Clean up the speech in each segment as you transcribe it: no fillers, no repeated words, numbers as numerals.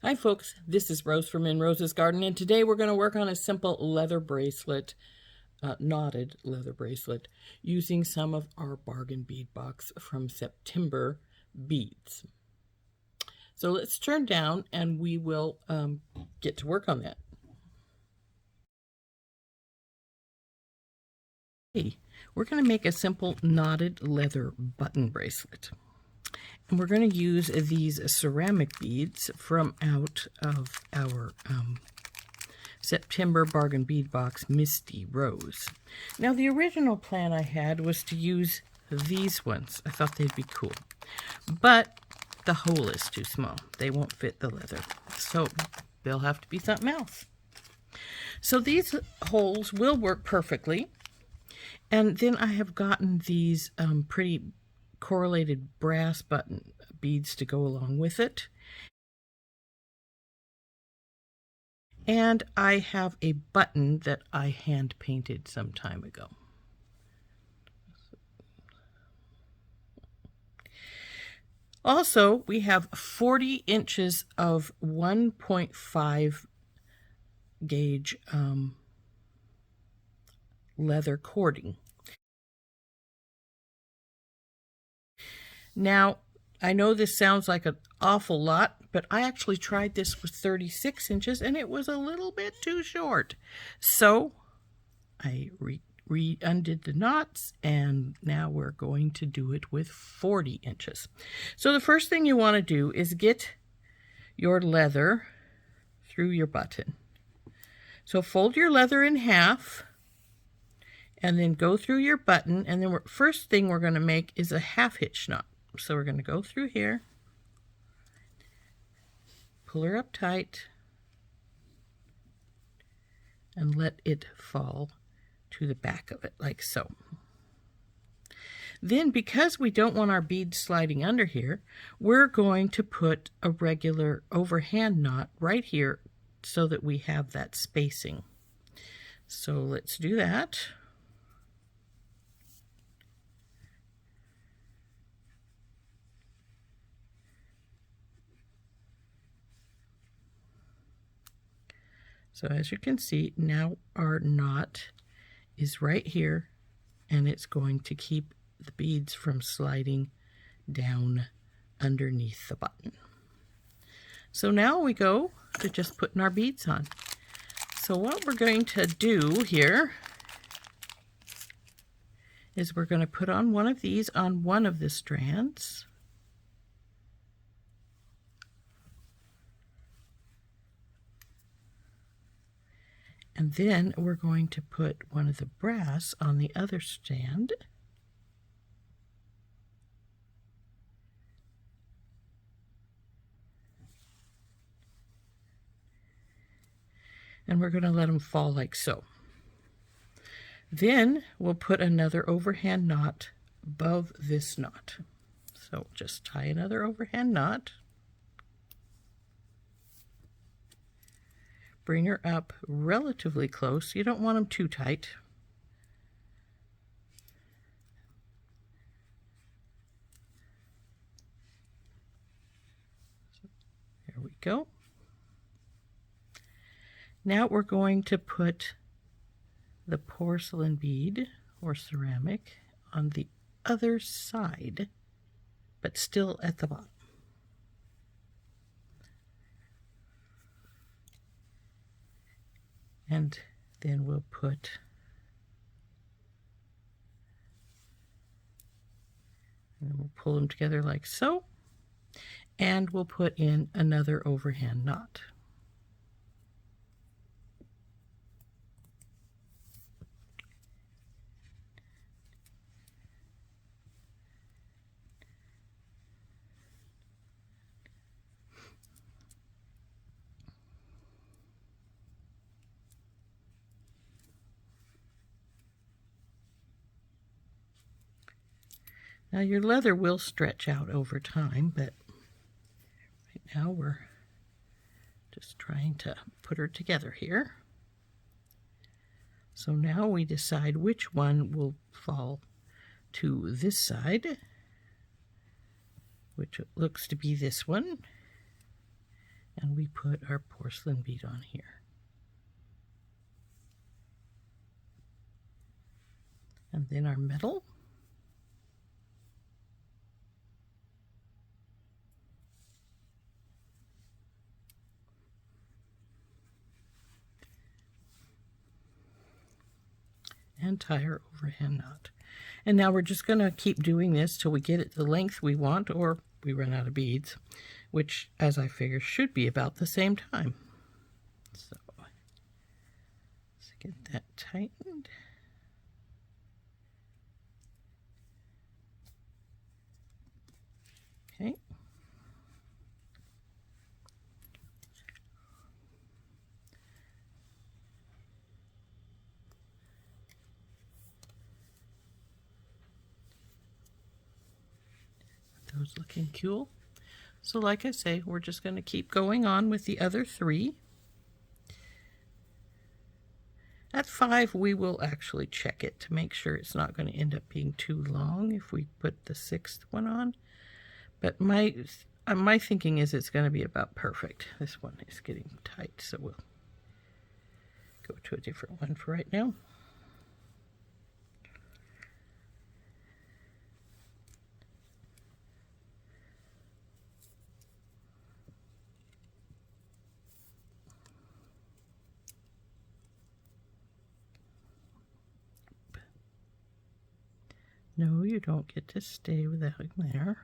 Hi folks, this is Rose from In Rose's Garden, and today we're going to work on a simple leather bracelet, knotted leather bracelet, using some of our bargain bead box from September Beads. So let's turn down and we will get to work on that. Okay, we're going to make a simple knotted leather button bracelet. And we're going to use these ceramic beads from out of our September Bargain Bead Box Misty Rose. Now, the original plan I had was to use these ones. I thought they'd be cool. But the hole is too small. They won't fit the leather. So they'll have to be something else. So these holes will work perfectly. And then I have gotten these pretty correlated brass button beads to go along with it. And I have a button that I hand painted some time ago. Also, we have 40 inches of 1.5 gauge leather cording. Now, I know this sounds like an awful lot, but I actually tried this with 36 inches and it was a little bit too short. So I undid the knots, and now we're going to do it with 40 inches. So the first thing you want to do is get your leather through your button. So fold your leather in half and then go through your button, and then first thing we're going to make is a half hitch knot. So we're going to go through here, pull her up tight, and let it fall to the back of it, like so. Then, because we don't want our beads sliding under here, we're going to put a regular overhand knot right here so that we have that spacing. So let's do that. So as you can see, now our knot is right here, and it's going to keep the beads from sliding down underneath the button. So now we go to just putting our beads on. So what we're going to do here is we're going to put on one of these on one of the strands. And then we're going to put one of the brass on the other strand. And we're going to let them fall like so. Then we'll put another overhand knot above this knot. So just tie another overhand knot. Bring her up relatively close. You don't want them too tight. There we go. Now we're going to put the porcelain bead or ceramic on the other side, but still at the bottom. And then we'll put and we'll pull them together like so, and we'll put in another overhand knot. Now your leather will stretch out over time, but right now we're just trying to put her together here. So now we decide which one will fall to this side, which looks to be this one, And we put our porcelain bead on here. And then our metal. And tie our overhand knot. And now we're just going to keep doing this till we get it the length we want, or we run out of beads, which, as I figure, should be about the same time. So let's get that tightened. Okay. Those looking cool. So like I say, we're just going to keep going on with the other 3. At 5, we will actually check it to make sure it's not going to end up being too long if we put the 6th one on. But my thinking is it's going to be about perfect. This one is getting tight, so we'll go to a different one for right now. No, you don't get to stay without there.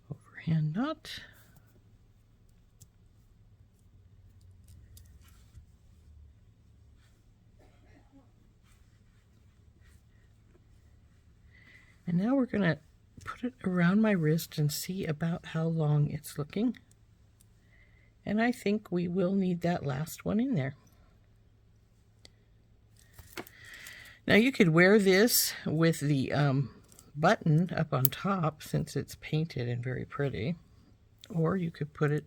Overhand knot. And now we're going to put it around my wrist and see about how long it's looking. And I think we will need that last one in there. Now you could wear this with the button up on top since it's painted and very pretty, or you could put it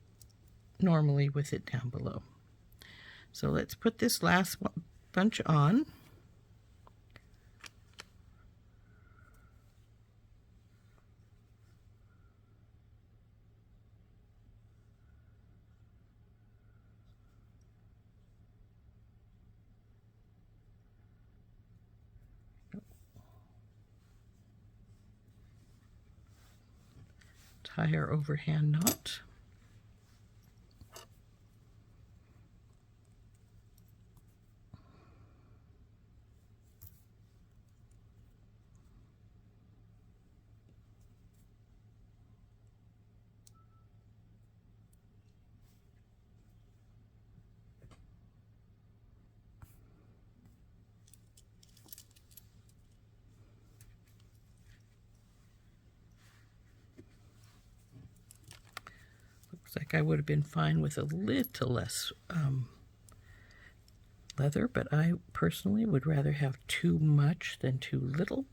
normally with it down below. So let's put this last bunch on. Tie our overhand knot. Looks like I would have been fine with a little less leather, but I personally would rather have too much than too little.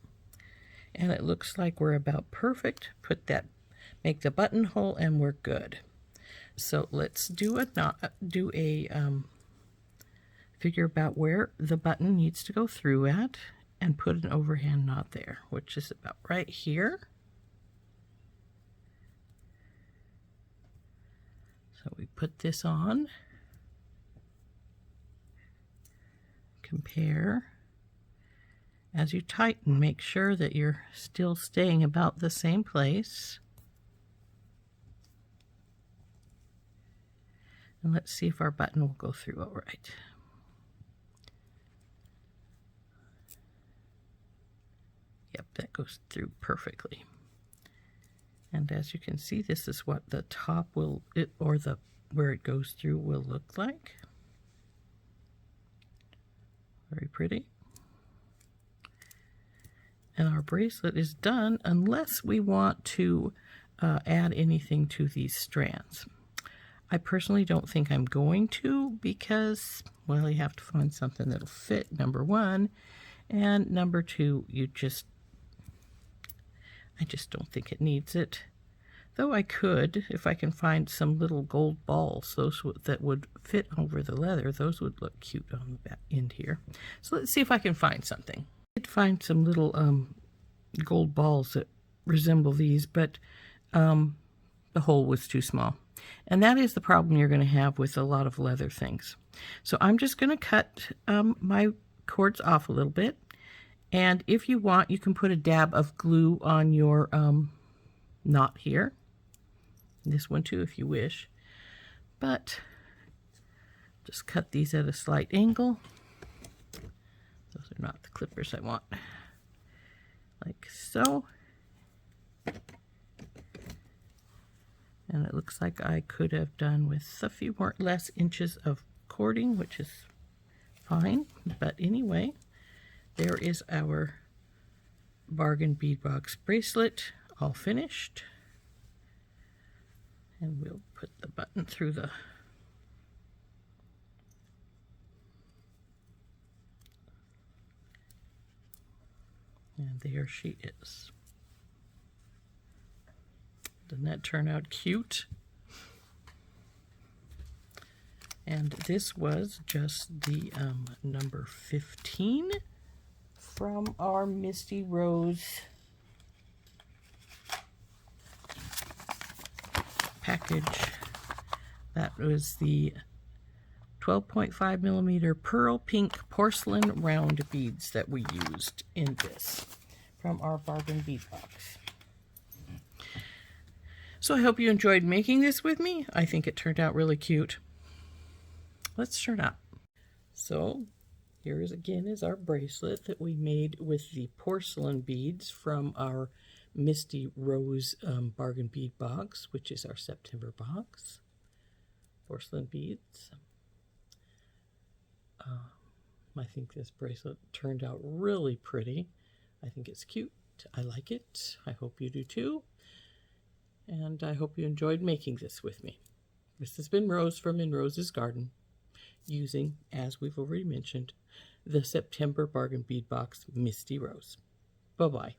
And it looks like we're about perfect. Put that, make the buttonhole, and we're good. So let's do a figure about where the button needs to go through at, and put an overhand knot there, which is about right here. So we put this on, compare. As you tighten, make sure that you're still staying about the same place. And let's see if our button will go through all right. Yep, that goes through perfectly. And as you can see, this is what the top will, where it goes through will look like. Very pretty. And our bracelet is done unless we want to add anything to these strands. I personally don't think I'm going to because, well, you have to find something that'll fit, number one. And number two, I just don't think it needs it. Though I could, if I can find some little gold balls, that would fit over the leather, those would look cute on the back end here. So let's see if I can find something. I did find some little gold balls that resemble these, but the hole was too small. And that is the problem you're going to have with a lot of leather things. So I'm just going to cut my cords off a little bit. And if you want, you can put a dab of glue on your knot here. This one too, if you wish. But just cut these at a slight angle. Those are not the clippers I want. Like so. And it looks like I could have done with a few less inches of cording, which is fine. But anyway, there is our bargain bead box bracelet all finished. And we'll put the button through the and there she is. Doesn't that turn out cute? And this was just the number 15 from our Misty Rose package. That was the 12.5 millimeter pearl pink porcelain round beads that we used in this from our bargain bead box. So I hope you enjoyed making this with me. I think it turned out really cute. Let's turn up. So here is again is our bracelet that we made with the porcelain beads from our Misty Rose bargain bead box, which is our September box. Porcelain beads. I think this bracelet turned out really pretty. I think it's cute. I like it. I hope you do too. And I hope you enjoyed making this with me. This has been Rose from In Rose's Garden, using, as we've already mentioned, the September Bargain Bead Box Misty Rose. Bye-bye.